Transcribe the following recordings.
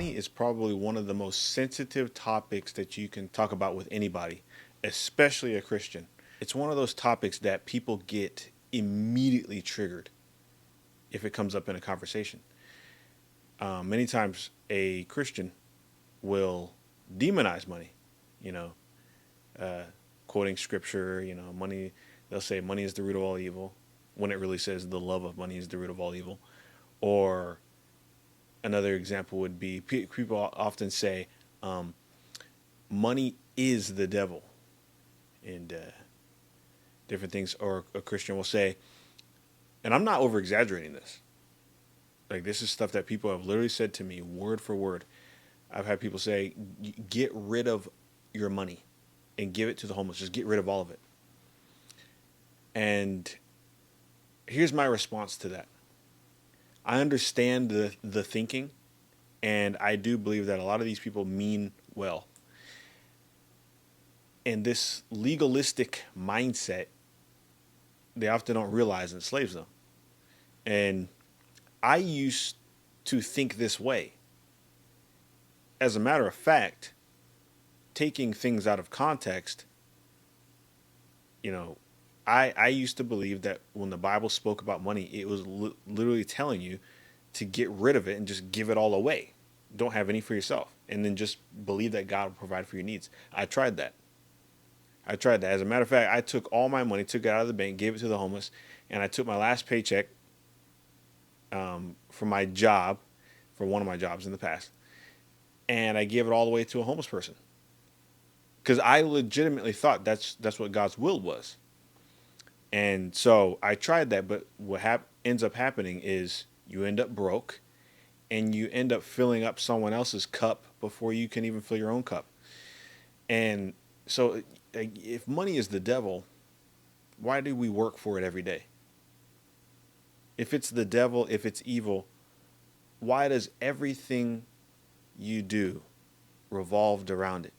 money is probably one of the most sensitive topics that you can talk about with anybody, especially a Christian. It's one of those topics that people get immediately triggered if it comes up in a conversation. Many times a Christian will demonize money, you know, uh, quoting scripture, money, they'll say money is the root of all evil when it really says the love of money is the root of all evil. Or another example would be people often say, um, money is the devil, and different things. Or a Christian will say, and I'm not over exaggerating this. Like, this is stuff that people have literally said to me word for word. I've had people say, get rid of your money and give it to the homeless. Just get rid of all of it. And here's my response to that. I understand the thinking, and I do believe that a lot of these people mean well. And this legalistic mindset, they often don't realize enslaves them. And I used to think this way. As a matter of fact, taking things out of context, you know, I used to believe that when the Bible spoke about money, it was literally telling you to get rid of it and just give it all away. Don't have any for yourself. And then just believe that God will provide for your needs. I tried that. As a matter of fact, I took all my money, took it out of the bank, gave it to the homeless, and I took my last paycheck for my job, for one of my jobs in the past, and I gave it all away to a homeless person. Because I legitimately thought that's what God's will was. And so I tried that, but what ends up happening is you end up broke, and you end up filling up someone else's cup before you can even fill your own cup. And so, if money is the devil, why do we work for it every day? If it's the devil, if it's evil, why does everything you do revolve around it?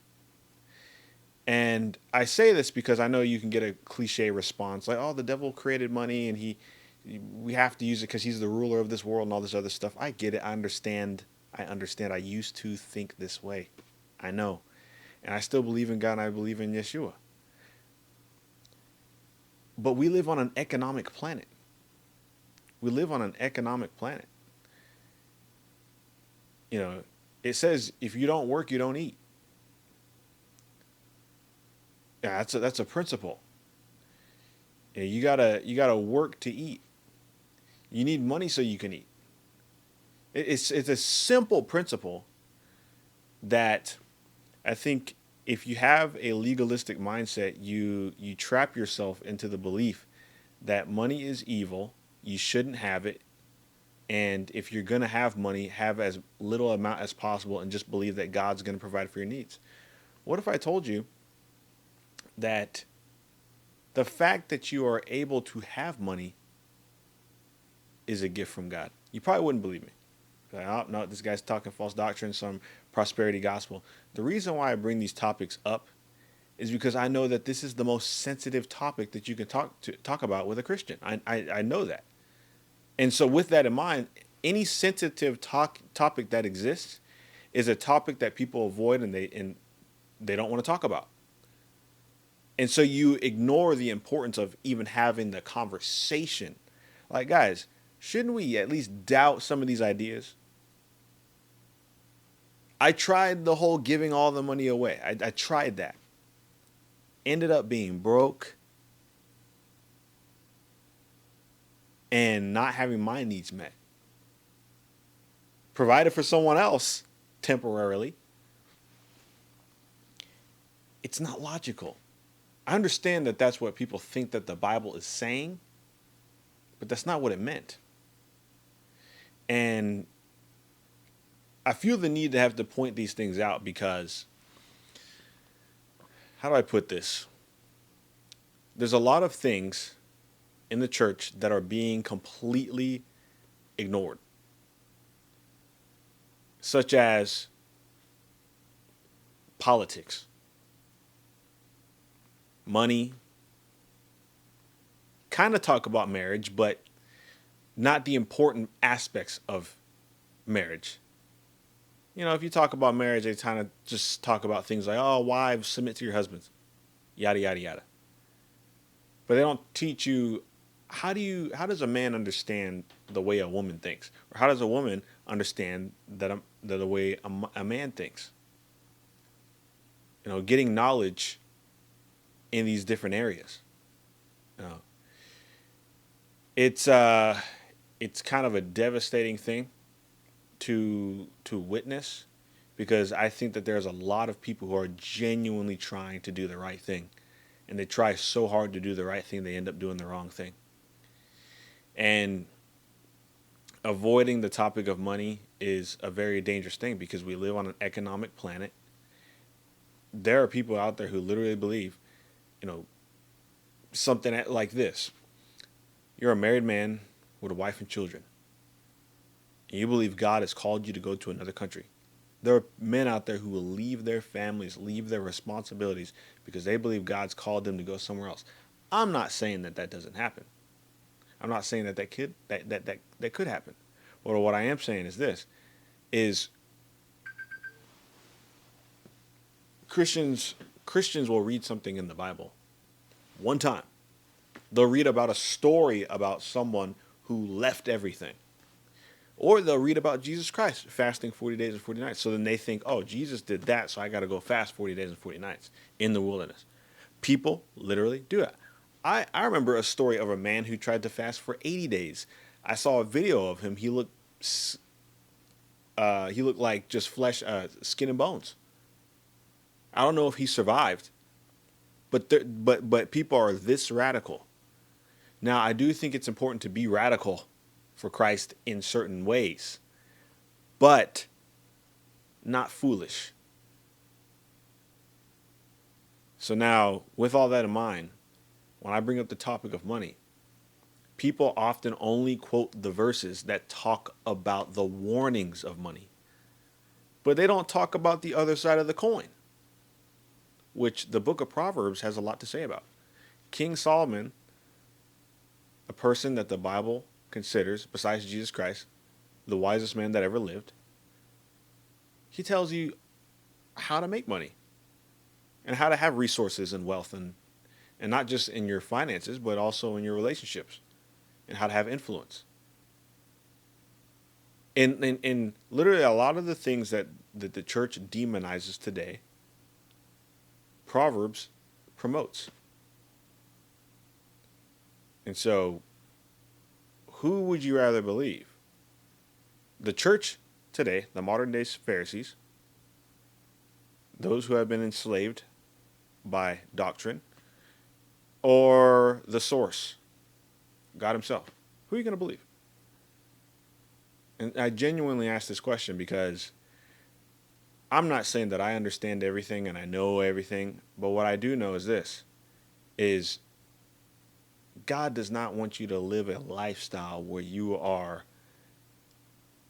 And I say this because I know you can get a cliche response like, "Oh, the devil created money, and we have to use it because he's the ruler of this world and all this other stuff." I get it. I understand. I used to think this way. I know. And I still believe in God, and I believe in Yeshua. But we live on an economic planet. We live on an economic planet. You know, it says if you don't work, you don't eat. Yeah, that's a principle. Yeah, you gotta work to eat. You need money so you can eat. It's a simple principle that I think if you have a legalistic mindset, you trap yourself into the belief that money is evil, you shouldn't have it, and if you're gonna have money, have as little amount as possible and just believe that God's gonna provide for your needs. What if I told you that the fact that you are able to have money is a gift from God? You probably wouldn't believe me. Like, oh, no, this guy's talking false doctrine, some prosperity gospel. The reason why I bring these topics up is because I know that this is the most sensitive topic that you can talk about with a Christian. I know that. And so with that in mind, any sensitive topic that exists is a topic that people avoid, and they don't want to talk about. And so you ignore the importance of even having the conversation. Like, guys, shouldn't we at least doubt some of these ideas? I tried the whole giving all the money away. I tried that. Ended up being broke and not having my needs met. Provided for someone else temporarily. It's not logical. I understand that that's what people think that the Bible is saying, but that's not what it meant. And I feel the need to have to point these things out because, how do I put this? There's a lot of things in the church that are being completely ignored, such as politics, money, kind of talk about marriage, but not the important aspects of marriage. If you talk about marriage, they kind of just talk about things like, oh, wives, submit to your husbands, yada, yada, yada. But they don't teach you how does a man understand the way a woman thinks? Or how does a woman understand that the way a man thinks? Getting knowledge in these different areas. You know, it's it's kind of a devastating thing to witness, because I think that there's a lot of people who are genuinely trying to do the right thing, and they try so hard to do the right thing they end up doing the wrong thing. And avoiding the topic of money is a very dangerous thing, because we live on an economic planet. There are people out there who literally believe, you know, something like this. You're a married man with a wife and children, and you believe God has called you to go to another country. There are men out there who will leave their families, leave their responsibilities, because they believe God's called them to go somewhere else. I'm not saying that that doesn't happen. I'm not saying that that could happen. But what I am saying is this: is Christians will read something in the Bible one time. They'll read about a story about someone who left everything. Or they'll read about Jesus Christ fasting 40 days and 40 nights. So then they think, oh, Jesus did that, so I got to go fast 40 days and 40 nights in the wilderness. People literally do that. I remember a story of a man who tried to fast for 80 days. I saw a video of him. He looked like just flesh, skin and bones. I don't know if he survived, but people are this radical. Now, I do think it's important to be radical for Christ in certain ways, but not foolish. So now, with all that in mind, when I bring up the topic of money, people often only quote the verses that talk about the warnings of money, but they don't talk about the other side of the coin, which the book of Proverbs has a lot to say about. King Solomon, a person that the Bible considers, besides Jesus Christ, the wisest man that ever lived, he tells you how to make money and how to have resources and wealth, and not just in your finances, but also in your relationships, and how to have influence. And literally a lot of the things that the church demonizes today, Proverbs promotes. And so, who would you rather believe? The church today, the modern day Pharisees, those who have been enslaved by doctrine, or the source, God himself? Who are you going to believe? And I genuinely ask this question because I'm not saying that I understand everything and I know everything, but what I do know is this, is God does not want you to live a lifestyle where you are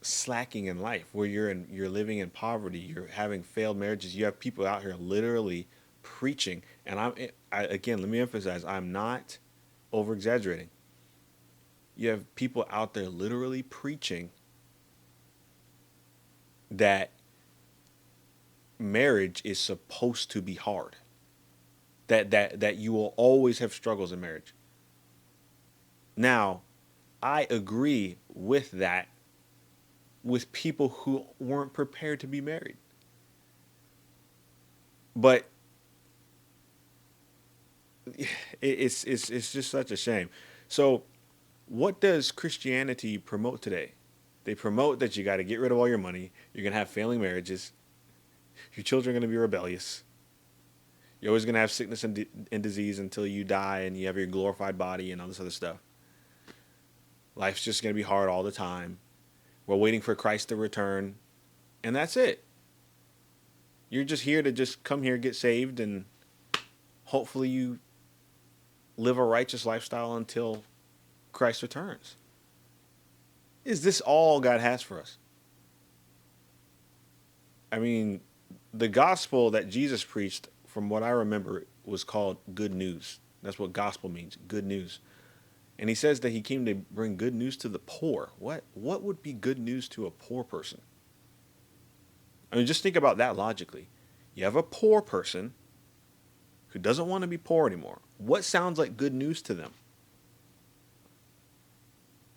slacking in life, where you're living in poverty, you're having failed marriages. You have people out here literally preaching, and again, let me emphasize, I'm not over exaggerating. You have people out there literally preaching that marriage is supposed to be hard, that you will always have struggles in marriage. Now, I agree with that, with people who weren't prepared to be married. But it's just such a shame. So, what does Christianity promote today? They promote that you got to get rid of all your money. You're going to have failing marriages. Your children are going to be rebellious. You're always going to have sickness and disease until you die and you have your glorified body and all this other stuff. Life's just going to be hard all the time. We're waiting for Christ to return. And that's it. You're just here to just come here, get saved, and hopefully you live a righteous lifestyle until Christ returns. Is this all God has for us? I mean, the gospel that Jesus preached, from what I remember, was called good news. That's what gospel means, good news. And he says that he came to bring good news to the poor. What would be good news to a poor person? I mean, just think about that logically. You have a poor person who doesn't want to be poor anymore. What sounds like good news to them?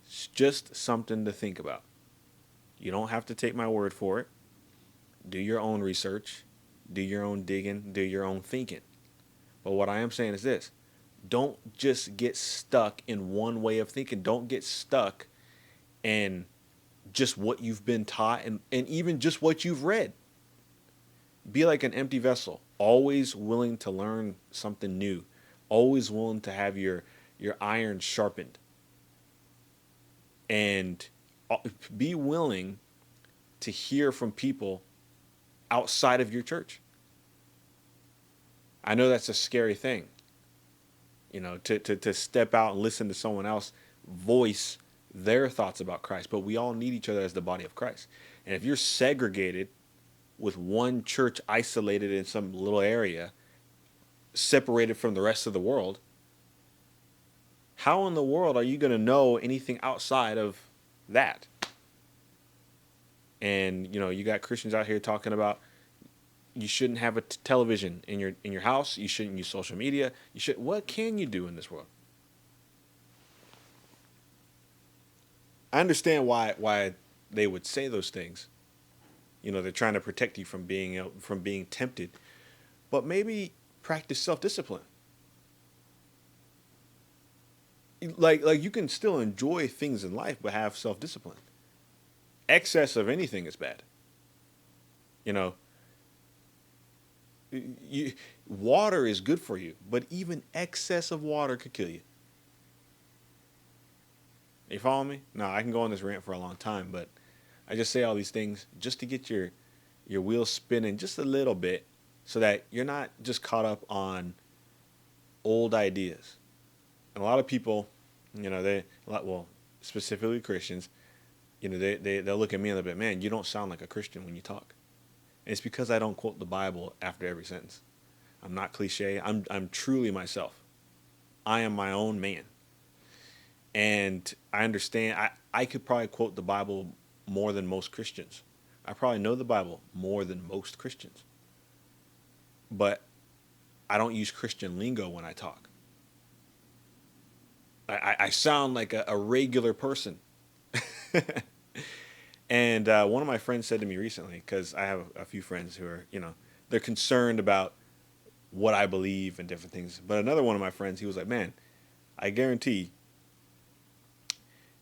It's just something to think about. You don't have to take my word for it. Do your own research, do your own digging, do your own thinking. But what I am saying is this: don't just get stuck in one way of thinking. Don't get stuck in just what you've been taught and even just what you've read. Be like an empty vessel, always willing to learn something new, always willing to have your iron sharpened, and be willing to hear from people outside of your church. I know that's a scary thing, to step out and listen to someone else voice their thoughts about Christ, but we all need each other as the body of Christ. And if you're segregated with one church isolated in some little area, separated from the rest of the world, how in the world are you going to know anything outside of that? And you got Christians out here talking about you shouldn't have a television in your house, you shouldn't use social media. What can you do in this world? I understand why they would say those things. They're trying to protect you from being tempted, but maybe practice self-discipline. Like you can still enjoy things in life, but have self-discipline. Excess of anything is bad. Water is good for you, but even excess of water could kill you. You follow me? No, I can go on this rant for a long time, but I just say all these things just to get your wheels spinning just a little bit, so that you're not just caught up on old ideas. And a lot of people, specifically Christians, they'll look at me and they'll be, man, you don't sound like a Christian when you talk. And it's because I don't quote the Bible after every sentence. I'm not cliche. I'm truly myself. I am my own man. And I understand I could probably quote the Bible more than most Christians. I probably know the Bible more than most Christians. But I don't use Christian lingo when I talk. I sound like a regular person. And one of my friends said to me recently, because I have a few friends who are, they're concerned about what I believe and different things. But another one of my friends, he was like, man, I guarantee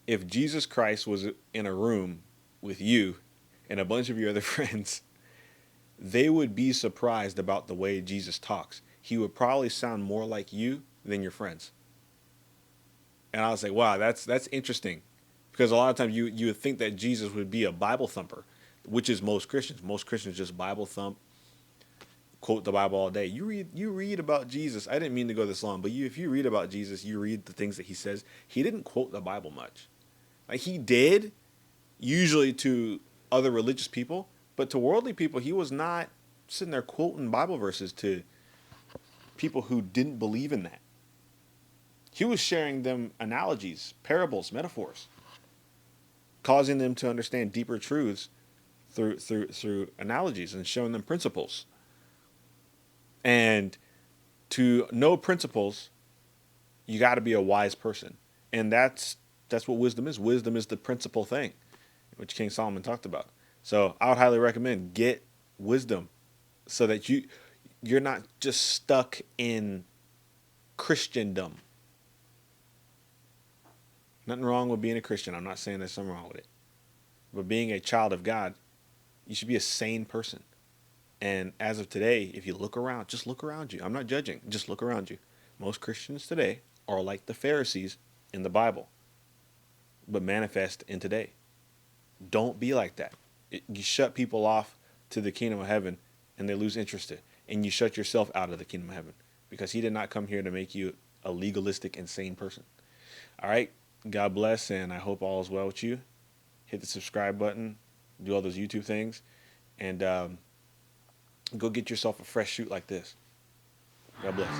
if Jesus Christ was in a room with you and a bunch of your other friends, they would be surprised about the way Jesus talks. He would probably sound more like you than your friends. And I was like, wow, that's interesting. Because a lot of times you would think that Jesus would be a Bible thumper, which is most Christians. Most Christians just Bible thump, quote the Bible all day. You read about Jesus. I didn't mean to go this long, but if you read about Jesus, you read the things that he says. He didn't quote the Bible much. Like he did, usually to other religious people, but to worldly people, he was not sitting there quoting Bible verses to people who didn't believe in that. He was sharing them analogies, parables, metaphors, causing them to understand deeper truths through analogies and showing them principles. And to know principles, you got to be a wise person. And that's what wisdom is. Wisdom is the principal thing, which King Solomon talked about. So I would highly recommend get wisdom so that you're not just stuck in Christendom. Nothing wrong with being a Christian. I'm not saying there's something wrong with it. But being a child of God, you should be a sane person. And as of today, if you look around, just look around you. I'm not judging. Just look around you. Most Christians today are like the Pharisees in the Bible, but manifest in today. Don't be like that. You shut people off to the kingdom of heaven and they lose interest in it. And you shut yourself out of the kingdom of heaven because he did not come here to make you a legalistic, insane person. All right. God bless, and I hope all is well with you. Hit the subscribe button, do all those YouTube things, and go get yourself a fresh shoot like this. God bless.